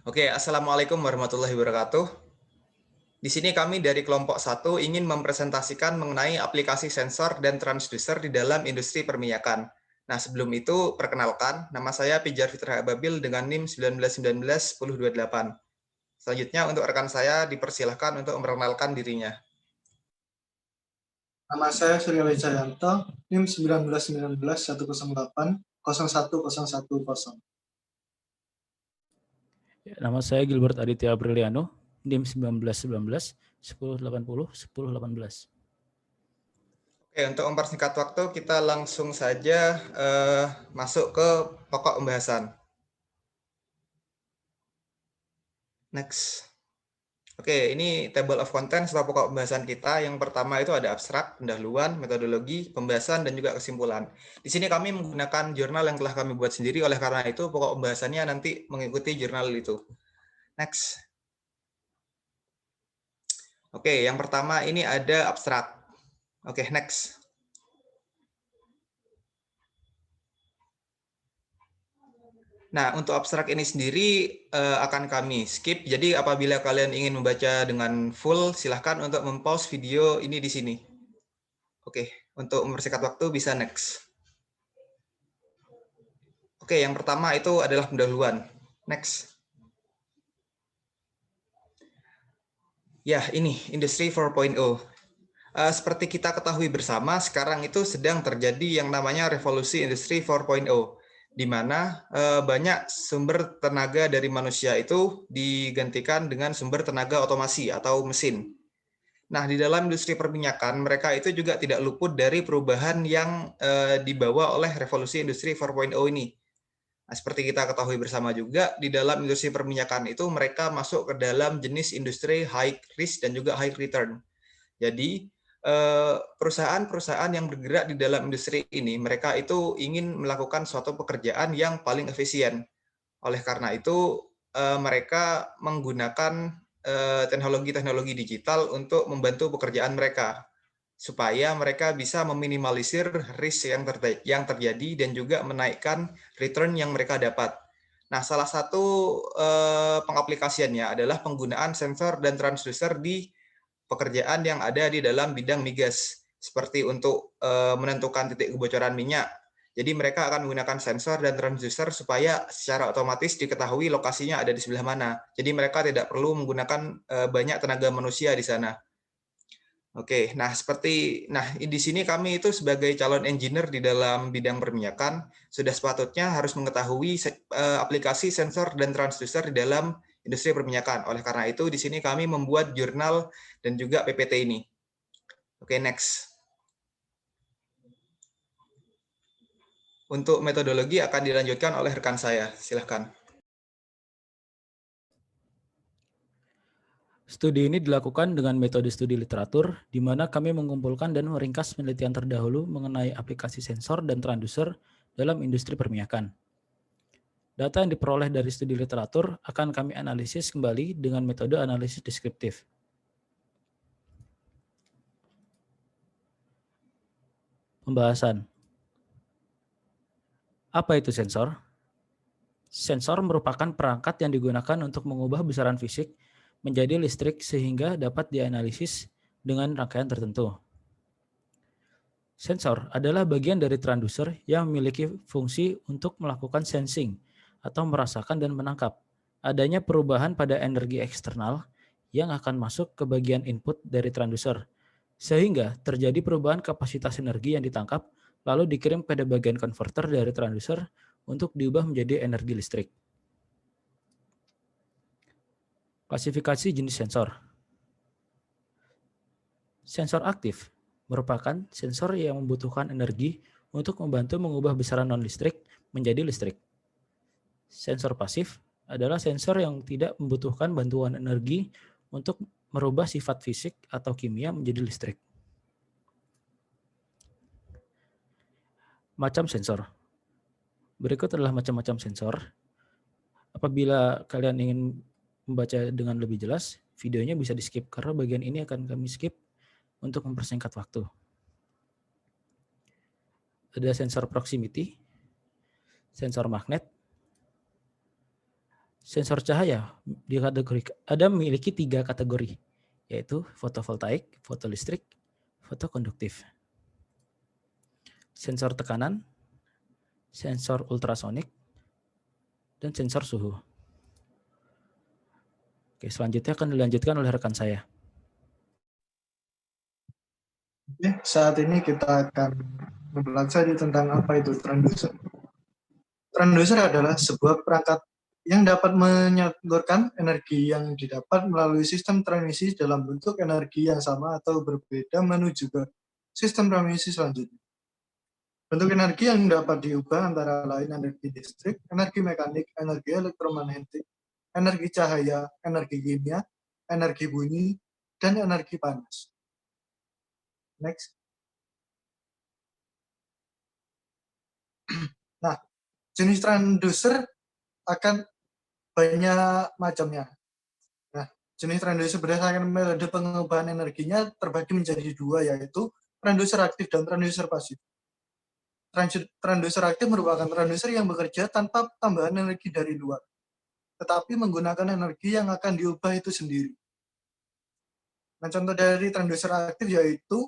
Oke, Assalamualaikum warahmatullahi wabarakatuh. Di sini kami dari kelompok 1 ingin mempresentasikan mengenai aplikasi sensor dan transducer di dalam industri perminyakan. Nah, sebelum itu, perkenalkan, nama saya Pijar Fitra Ababil dengan NIM 19191028. Selanjutnya, untuk rekan saya dipersilahkan untuk memperkenalkan dirinya. Nama saya Surya Wijayanto, NIM 1919-108-01010. Nama saya Gilbert Aditya Apriliano, NIM 1919-1080-1018. Oke, untuk mempersingkat waktu, kita langsung saja masuk ke pokok pembahasan. Next. Oke, ini table of contents atau pokok pembahasan kita. Yang pertama itu ada abstrak, pendahuluan, metodologi, pembahasan, dan juga kesimpulan. Di sini kami menggunakan jurnal yang telah kami buat sendiri, oleh karena itu pokok pembahasannya nanti mengikuti jurnal itu. Next. Oke, yang pertama ini ada abstrak. Oke, next. Nah, untuk abstrak ini sendiri akan kami skip. Jadi apabila kalian ingin membaca dengan full, silahkan untuk mempause video ini di sini. Oke, untuk mempersingkat waktu bisa next. Oke, yang pertama itu adalah pendahuluan. Next. Ya, ini Industri 4.0. Seperti kita ketahui bersama, sekarang itu sedang terjadi yang namanya revolusi Industri 4.0, di mana banyak sumber tenaga dari manusia itu digantikan dengan sumber tenaga otomasi atau mesin. Nah, di dalam industri perminyakan, mereka itu juga tidak luput dari perubahan yang dibawa oleh revolusi Industri 4.0 ini. Nah, seperti kita ketahui bersama juga, di dalam industri perminyakan itu mereka masuk ke dalam jenis industri high risk dan juga high return. Jadi, perusahaan-perusahaan yang bergerak di dalam industri ini, mereka itu ingin melakukan suatu pekerjaan yang paling efisien. Oleh karena itu, mereka menggunakan teknologi-teknologi digital untuk membantu pekerjaan mereka, supaya mereka bisa meminimalisir risk yang terjadi dan juga menaikkan return yang mereka dapat. Nah, salah satu pengaplikasiannya adalah penggunaan sensor dan transducer di pekerjaan yang ada di dalam bidang migas, seperti untuk menentukan titik kebocoran minyak. Jadi mereka akan menggunakan sensor dan transducer supaya secara otomatis diketahui lokasinya ada di sebelah mana. Jadi mereka tidak perlu menggunakan banyak tenaga manusia di sana. Oke, nah di sini kami itu sebagai calon engineer di dalam bidang perminyakan sudah sepatutnya harus mengetahui aplikasi sensor dan transducer di dalam industri perminyakan. Oleh karena itu di sini kami membuat jurnal dan juga PPT ini. Oke, next. Untuk metodologi akan dilanjutkan oleh rekan saya. Silahkan. Studi ini dilakukan dengan metode studi literatur, di mana kami mengumpulkan dan meringkas penelitian terdahulu mengenai aplikasi sensor dan transducer dalam industri perminyakan. Data yang diperoleh dari studi literatur akan kami analisis kembali dengan metode analisis deskriptif. Pembahasan. Apa itu sensor? Sensor merupakan perangkat yang digunakan untuk mengubah besaran fisik menjadi listrik sehingga dapat dianalisis dengan rangkaian tertentu. Sensor adalah bagian dari transducer yang memiliki fungsi untuk melakukan sensing atau merasakan dan menangkap adanya perubahan pada energi eksternal yang akan masuk ke bagian input dari transducer, sehingga terjadi perubahan kapasitas energi yang ditangkap lalu dikirim pada bagian konverter dari transducer untuk diubah menjadi energi listrik. Klasifikasi jenis sensor. Sensor aktif merupakan sensor yang membutuhkan energi untuk membantu mengubah besaran non-listrik menjadi listrik. Sensor pasif adalah sensor yang tidak membutuhkan bantuan energi untuk merubah sifat fisik atau kimia menjadi listrik. Macam sensor. Berikut adalah macam-macam sensor. Apabila kalian ingin membaca dengan lebih jelas, videonya bisa di-skip karena bagian ini akan kami skip untuk mempersingkat waktu. Ada sensor proximity, sensor magnet, Sensor cahaya ada memiliki 3 kategori, yaitu fotovoltaik, fotolistrik, fotokonduktif. Sensor tekanan, sensor ultrasonik, dan sensor suhu. Oke, selanjutnya akan dilanjutkan oleh rekan saya. Oke, saat ini kita akan mempelajari tentang apa itu transducer. Transducer adalah sebuah perangkat yang dapat menyalurkan energi yang didapat melalui sistem transmisi dalam bentuk energi yang sama atau berbeda menuju ke sistem transmisi selanjutnya. Bentuk energi yang dapat diubah antara lain energi listrik, energi mekanik, energi elektromagnetik, energi cahaya, energi kimia, energi bunyi, dan energi panas. Next. Nah, jenis transducer akan banyak macamnya. Nah, jenis transducer berdasarkan metode pengubahan energinya terbagi menjadi 2, yaitu transducer aktif dan transducer pasif. Transducer aktif merupakan transducer yang bekerja tanpa tambahan energi dari luar, tetapi menggunakan energi yang akan diubah itu sendiri. Nah, contoh dari transducer aktif yaitu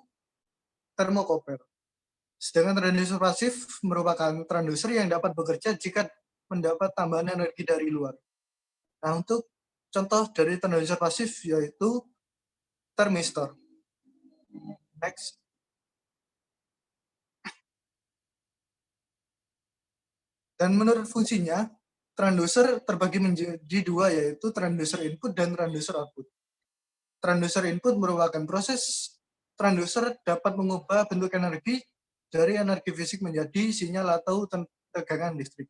termokouple. Sedangkan transducer pasif merupakan transducer yang dapat bekerja jika mendapat tambahan energi dari luar. Nah, untuk contoh dari transducer pasif yaitu termistor. Next. Dan menurut fungsinya, transducer terbagi menjadi 2, yaitu transducer input dan transducer output. Transducer input merupakan proses transducer dapat mengubah bentuk energi dari energi fisik menjadi sinyal atau tegangan listrik.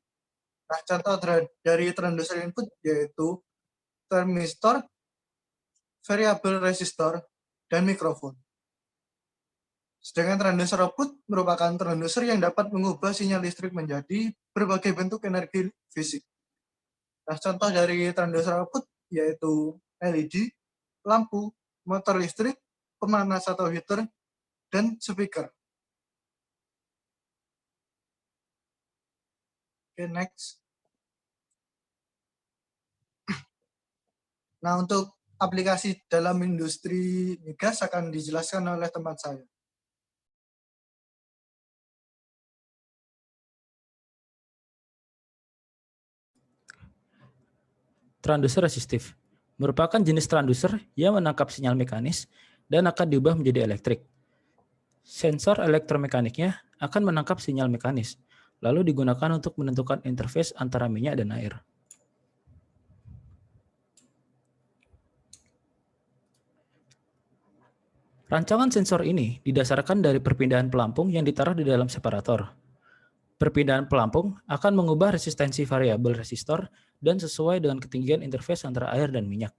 Nah, contoh dari transducer input yaitu termistor, variable resistor, dan mikrofon. Sedangkan transducer output merupakan transducer yang dapat mengubah sinyal listrik menjadi berbagai bentuk energi fisik. Nah, contoh dari transducer output yaitu LED, lampu, motor listrik, pemanas atau heater, dan speaker. Oke, next. Nah, untuk aplikasi dalam industri migas akan dijelaskan oleh teman saya. Transducer resistif merupakan jenis transducer yang menangkap sinyal mekanis dan akan diubah menjadi elektrik. Sensor elektromekaniknya akan menangkap sinyal mekanis, lalu digunakan untuk menentukan interface antara minyak dan air. Rancangan sensor ini didasarkan dari perpindahan pelampung yang ditaruh di dalam separator. Perpindahan pelampung akan mengubah resistensi variabel resistor dan sesuai dengan ketinggian interface antara air dan minyak.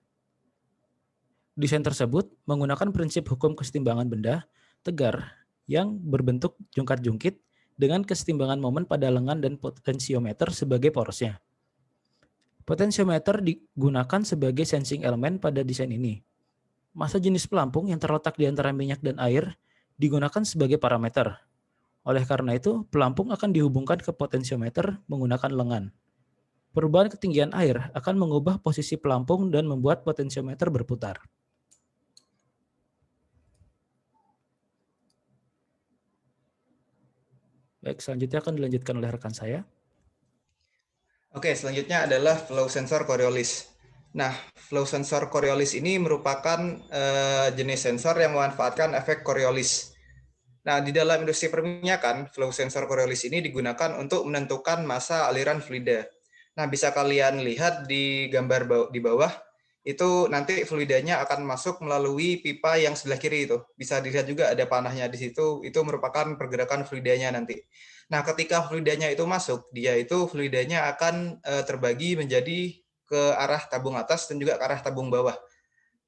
Desain tersebut menggunakan prinsip hukum kesetimbangan benda tegar yang berbentuk jungkar-jungkit dengan kesetimbangan momen pada lengan dan potensiometer sebagai porosnya. Potensiometer digunakan sebagai sensing element pada desain ini. Massa jenis pelampung yang terletak di antara minyak dan air digunakan sebagai parameter. Oleh karena itu, pelampung akan dihubungkan ke potensiometer menggunakan lengan. Perubahan ketinggian air akan mengubah posisi pelampung dan membuat potensiometer berputar. Baik, selanjutnya akan dilanjutkan oleh rekan saya. Oke, selanjutnya adalah flow sensor Coriolis. Nah, flow sensor Coriolis ini merupakan jenis sensor yang memanfaatkan efek Coriolis. Nah, di dalam industri perminyakan, flow sensor Coriolis ini digunakan untuk menentukan massa aliran fluida. Nah, bisa kalian lihat di gambar di bawah, itu nanti fluidanya akan masuk melalui pipa yang sebelah kiri itu. Bisa dilihat juga ada panahnya di situ, itu merupakan pergerakan fluidanya nanti. Nah, ketika fluidanya itu masuk, fluidanya akan terbagi menjadi ke arah tabung atas dan juga ke arah tabung bawah.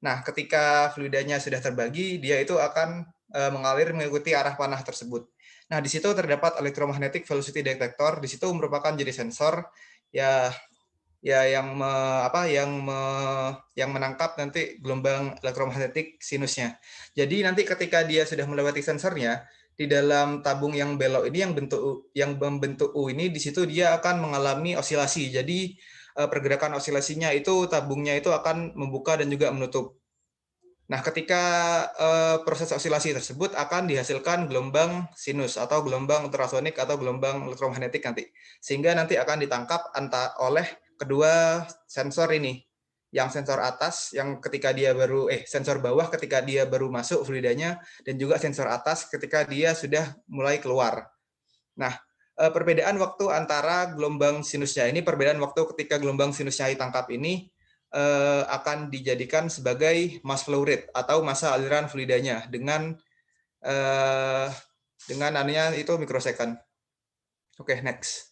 Nah, ketika fluidanya sudah terbagi, dia itu akan mengalir mengikuti arah panah tersebut. Nah, di situ terdapat electromagnetic velocity detector. Di situ merupakan jenis sensor yang menangkap nanti gelombang elektromagnetik sinusnya. Jadi nanti ketika dia sudah melewati sensornya, di dalam tabung yang belok ini yang membentuk U ini, di situ dia akan mengalami osilasi. Jadi pergerakan osilasinya itu tabungnya itu akan membuka dan juga menutup. Nah, ketika proses osilasi tersebut akan dihasilkan gelombang sinus atau gelombang ultrasonik atau gelombang elektromagnetik nanti. Sehingga nanti akan ditangkap oleh kedua sensor ini. Yang sensor atas yang ketika dia baru sensor bawah ketika dia baru masuk fluidanya, dan juga sensor atas ketika dia sudah mulai keluar. Nah, perbedaan waktu antara gelombang sinusnya ini, perbedaan waktu ketika gelombang sinusnya ditangkap ini akan dijadikan sebagai mass flow rate atau massa aliran fluidanya dengan anunya itu mikrosecond. Oke, next.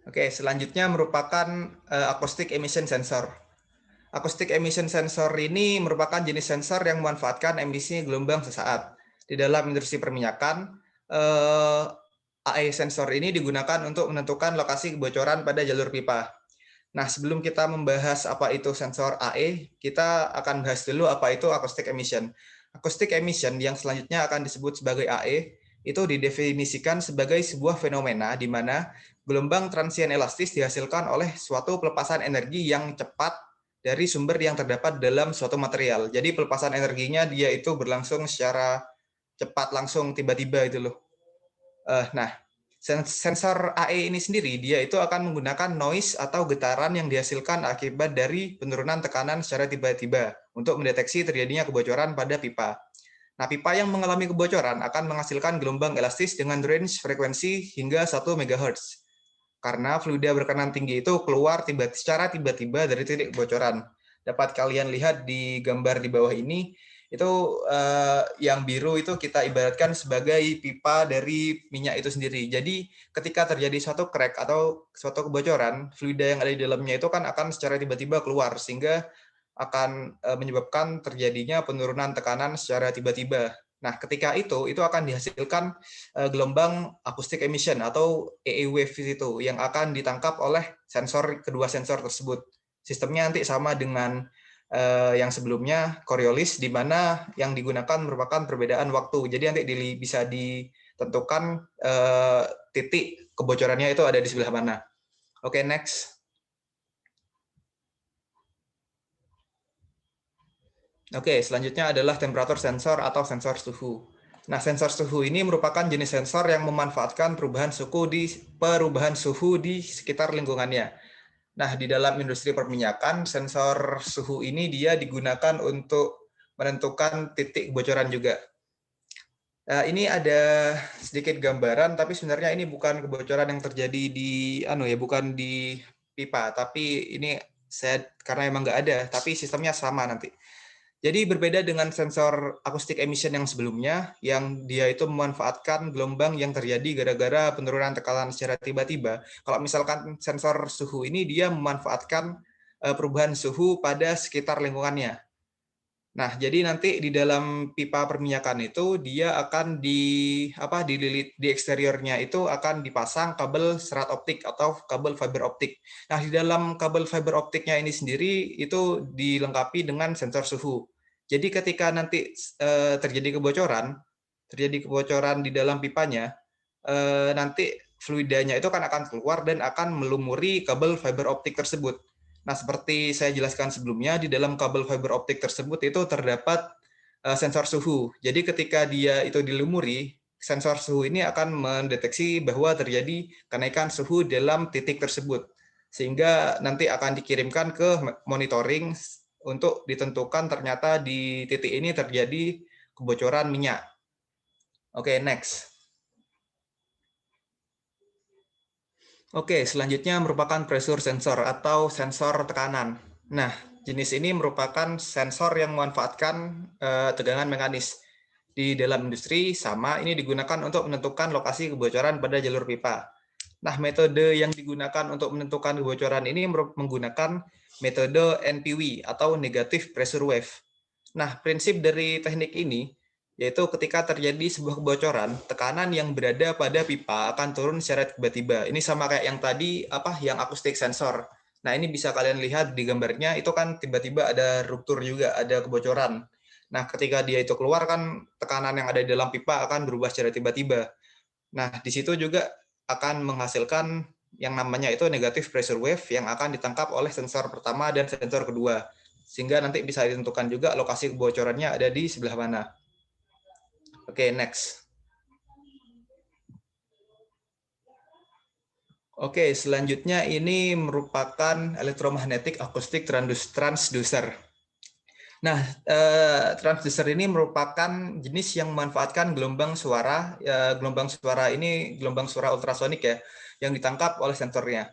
Oke, selanjutnya merupakan acoustic emission sensor. Acoustic emission sensor ini merupakan jenis sensor yang memanfaatkan emisi gelombang sesaat. Di dalam industri perminyakan, AE sensor ini digunakan untuk menentukan lokasi kebocoran pada jalur pipa. Nah, sebelum kita membahas apa itu sensor AE, kita akan bahas dulu apa itu acoustic emission. Acoustic emission yang selanjutnya akan disebut sebagai AE, itu didefinisikan sebagai sebuah fenomena di mana gelombang transien elastis dihasilkan oleh suatu pelepasan energi yang cepat dari sumber yang terdapat dalam suatu material. Jadi pelepasan energinya dia itu berlangsung secara cepat, langsung tiba-tiba itu loh. Nah, sensor AE ini sendiri, dia itu akan menggunakan noise atau getaran yang dihasilkan akibat dari penurunan tekanan secara tiba-tiba untuk mendeteksi terjadinya kebocoran pada pipa. Nah, pipa yang mengalami kebocoran akan menghasilkan gelombang elastis dengan range frekuensi hingga 1 MHz. Karena fluida bertekanan tinggi itu keluar secara tiba-tiba dari titik kebocoran. Dapat kalian lihat di gambar di bawah ini, itu yang biru itu kita ibaratkan sebagai pipa dari minyak itu sendiri. Jadi ketika terjadi suatu crack atau suatu kebocoran, fluida yang ada di dalamnya itu kan akan secara tiba-tiba keluar, sehingga akan menyebabkan terjadinya penurunan tekanan secara tiba-tiba. Nah, ketika itu akan dihasilkan gelombang acoustic emission atau AE wave itu yang akan ditangkap oleh kedua sensor tersebut. Sistemnya nanti sama dengan yang sebelumnya Coriolis, di mana yang digunakan merupakan perbedaan waktu. Jadi nanti bisa ditentukan titik kebocorannya itu ada di sebelah mana. Oke, next. Oke, selanjutnya adalah temperatur sensor atau sensor suhu. Nah, sensor suhu ini merupakan jenis sensor yang memanfaatkan perubahan suhu di sekitar lingkungannya. Nah, di dalam industri perminyakan, sensor suhu ini dia digunakan untuk menentukan titik kebocoran juga. Ini ada sedikit gambaran, tapi sebenarnya ini bukan kebocoran yang terjadi bukan di pipa, tapi ini karena emang nggak ada, tapi sistemnya sama nanti. Jadi berbeda dengan sensor acoustic emission yang sebelumnya, yang dia itu memanfaatkan gelombang yang terjadi gara-gara penurunan tekanan secara tiba-tiba. Kalau misalkan sensor suhu ini dia memanfaatkan perubahan suhu pada sekitar lingkungannya. Nah, jadi nanti di dalam pipa perminyakan itu dia akan di eksteriornya itu akan dipasang kabel serat optik atau kabel fiber optik. Nah, di dalam kabel fiber optiknya ini sendiri itu dilengkapi dengan sensor suhu. Jadi ketika nanti terjadi kebocoran di dalam pipanya, nanti fluidanya itu akan keluar dan akan melumuri kabel fiber optik tersebut. Nah, seperti saya jelaskan sebelumnya, di dalam kabel fiber optik tersebut itu terdapat sensor suhu. Jadi ketika dia itu dilumuri, sensor suhu ini akan mendeteksi bahwa terjadi kenaikan suhu dalam titik tersebut. Sehingga nanti akan dikirimkan ke monitoring untuk ditentukan ternyata di titik ini terjadi kebocoran minyak. Oke, next. Oke, selanjutnya merupakan pressure sensor atau sensor tekanan. Nah, jenis ini merupakan sensor yang memanfaatkan tegangan mekanis. Di dalam industri sama, ini digunakan untuk menentukan lokasi kebocoran pada jalur pipa. Nah, metode yang digunakan untuk menentukan kebocoran ini menggunakan metode NPW atau negative pressure wave. Nah, prinsip dari teknik ini yaitu ketika terjadi sebuah kebocoran, tekanan yang berada pada pipa akan turun secara tiba-tiba. Ini sama kayak yang tadi yang acoustic sensor. Nah, ini bisa kalian lihat di gambarnya, itu kan tiba-tiba ada ruptur juga, ada kebocoran. Nah, ketika dia itu keluar kan tekanan yang ada di dalam pipa akan berubah secara tiba-tiba. Nah, di situ juga akan menghasilkan yang namanya itu negative pressure wave yang akan ditangkap oleh sensor pertama dan sensor kedua. Sehingga nanti bisa ditentukan juga lokasi kebocorannya ada di sebelah mana. Oke, next. Oke, selanjutnya ini merupakan electromagnetic acoustic transducer. Nah, transducer ini merupakan jenis yang memanfaatkan gelombang suara. Gelombang suara ini gelombang suara ultrasonik ya, yang ditangkap oleh sensornya.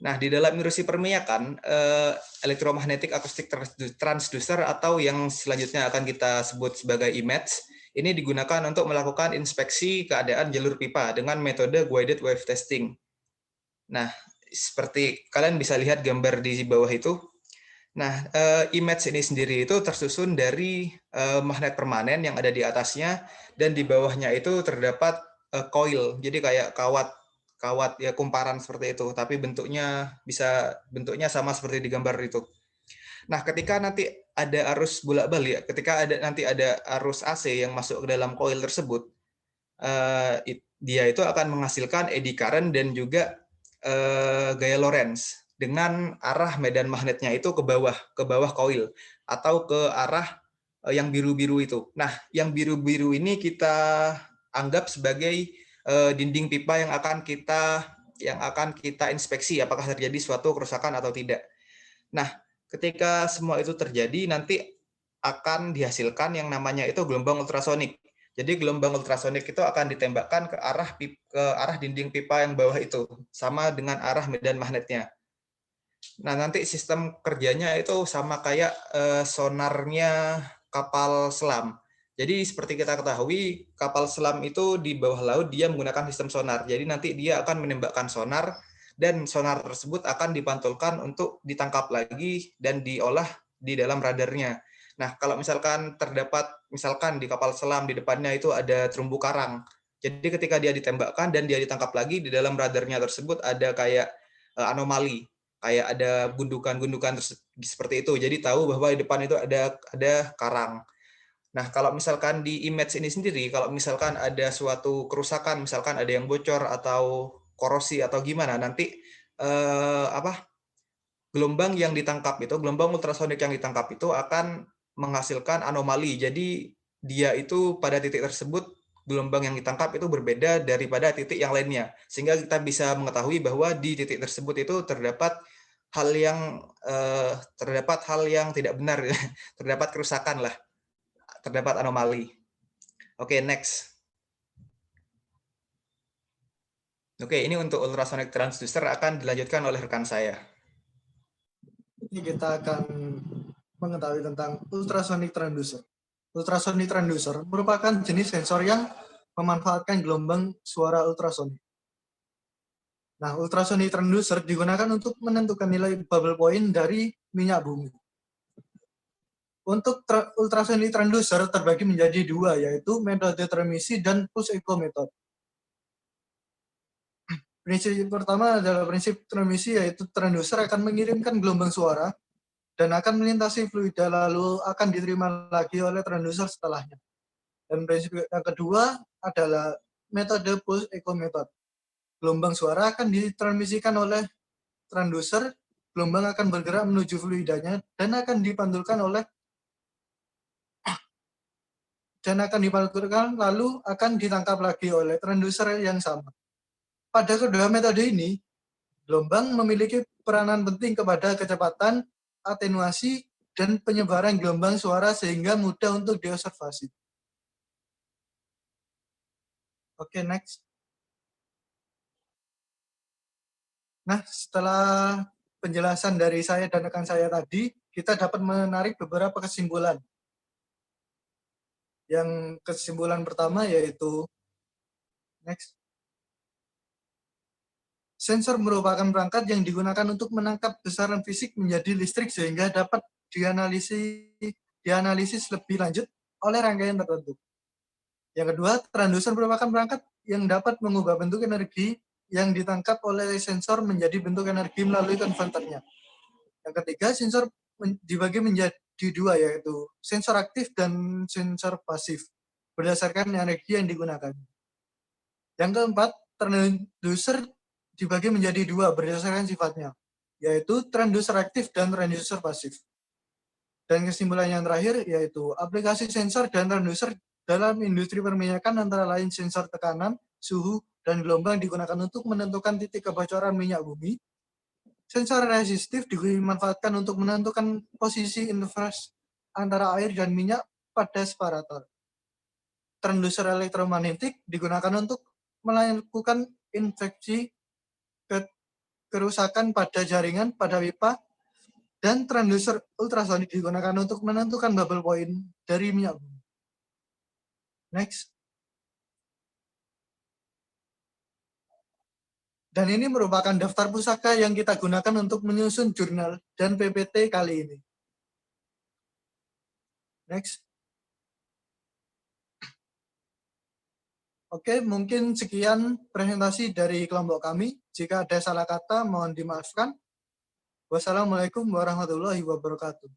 Nah, di dalam industri perminyakan, electromagnetic acoustic transducer atau yang selanjutnya akan kita sebut sebagai IMATS, ini digunakan untuk melakukan inspeksi keadaan jalur pipa dengan metode guided wave testing. Nah, seperti kalian bisa lihat gambar di bawah itu. Nah, IMATS ini sendiri itu tersusun dari magnet permanen yang ada di atasnya, dan di bawahnya itu terdapat coil, jadi kayak kawat ya, kumparan seperti itu, tapi bentuknya sama seperti di gambar itu. Nah, ketika nanti ada arus bolak-balik, ketika nanti ada arus AC yang masuk ke dalam coil tersebut, dia itu akan menghasilkan eddy current dan juga gaya Lorentz dengan arah medan magnetnya itu ke bawah coil atau ke arah yang biru-biru itu. Nah, yang biru-biru ini kita anggap sebagai dinding pipa yang akan kita inspeksi apakah terjadi suatu kerusakan atau tidak. Nah, ketika semua itu terjadi, nanti akan dihasilkan yang namanya itu gelombang ultrasonik. Jadi gelombang ultrasonik itu akan ditembakkan ke arah dinding pipa yang bawah itu, sama dengan arah medan magnetnya. Nah, nanti sistem kerjanya itu sama kayak sonarnya kapal selam. Jadi seperti kita ketahui, kapal selam itu di bawah laut dia menggunakan sistem sonar. Jadi nanti dia akan menembakkan sonar, dan sonar tersebut akan dipantulkan untuk ditangkap lagi dan diolah di dalam radarnya. Nah, kalau misalkan di kapal selam di depannya itu ada terumbu karang. Jadi ketika dia ditembakkan dan dia ditangkap lagi, di dalam radarnya tersebut ada kayak anomali, kayak ada gundukan-gundukan seperti itu. Jadi tahu bahwa di depan itu ada karang. Nah, kalau misalkan di image ini sendiri, kalau misalkan ada suatu kerusakan, misalkan ada yang bocor atau korosi atau gimana, nanti gelombang ultrasonik yang ditangkap itu akan menghasilkan anomali. Jadi dia itu pada titik tersebut gelombang yang ditangkap itu berbeda daripada titik yang lainnya, sehingga kita bisa mengetahui bahwa di titik tersebut itu terdapat hal yang tidak benar, terdapat kerusakan lah, terdapat anomali. Oke, next. Oke, ini untuk ultrasonic transducer akan dilanjutkan oleh rekan saya. Ini kita akan mengetahui tentang ultrasonic transducer. Ultrasonic transducer merupakan jenis sensor yang memanfaatkan gelombang suara ultrasonik. Nah, ultrasonic transducer digunakan untuk menentukan nilai bubble point dari minyak bumi. Untuk ultrasonic transducer terbagi menjadi dua, yaitu metode transmisi dan pulse echo method. Prinsip pertama adalah prinsip transmisi, yaitu transducer akan mengirimkan gelombang suara dan akan melintasi fluida lalu akan diterima lagi oleh transducer setelahnya. Dan prinsip yang kedua adalah metode pulse echo method. Gelombang suara akan ditransmisikan oleh transducer, gelombang akan bergerak menuju fluidanya dan akan dipantulkan lalu akan ditangkap lagi oleh transducer yang sama. Pada kedua metode ini, gelombang memiliki peranan penting kepada kecepatan, atenuasi, dan penyebaran gelombang suara sehingga mudah untuk diobservasi. Oke, next. Nah, setelah penjelasan dari saya dan rekan saya tadi, kita dapat menarik beberapa kesimpulan. Yang kesimpulan pertama yaitu, next. Sensor merupakan perangkat yang digunakan untuk menangkap besaran fisik menjadi listrik sehingga dapat dianalisis lebih lanjut oleh rangkaian tertentu. Yang kedua, transducer merupakan perangkat yang dapat mengubah bentuk energi yang ditangkap oleh sensor menjadi bentuk energi melalui konverternya. Yang ketiga, sensor dibagi menjadi dua, yaitu sensor aktif dan sensor pasif, berdasarkan energi yang digunakan. Yang keempat, Transducer dibagi menjadi dua berdasarkan sifatnya, yaitu transducer aktif dan transducer pasif. Dan kesimpulan yang terakhir yaitu aplikasi sensor dan transducer dalam industri perminyakan antara lain sensor tekanan, suhu, dan gelombang digunakan untuk menentukan titik kebocoran minyak bumi. Sensor resistif dimanfaatkan untuk menentukan posisi interface antara air dan minyak pada separator. Transducer elektromagnetik digunakan untuk melakukan infeksi kerusakan pada jaringan pada pipa, dan transducer ultrasonik digunakan untuk menentukan bubble point dari minyak bumi. Next. Dan ini merupakan daftar pusaka yang kita gunakan untuk menyusun jurnal dan PPT kali ini. Next. Oke, mungkin sekian presentasi dari kelompok kami. Jika ada salah kata, mohon dimaafkan. Wassalamualaikum warahmatullahi wabarakatuh.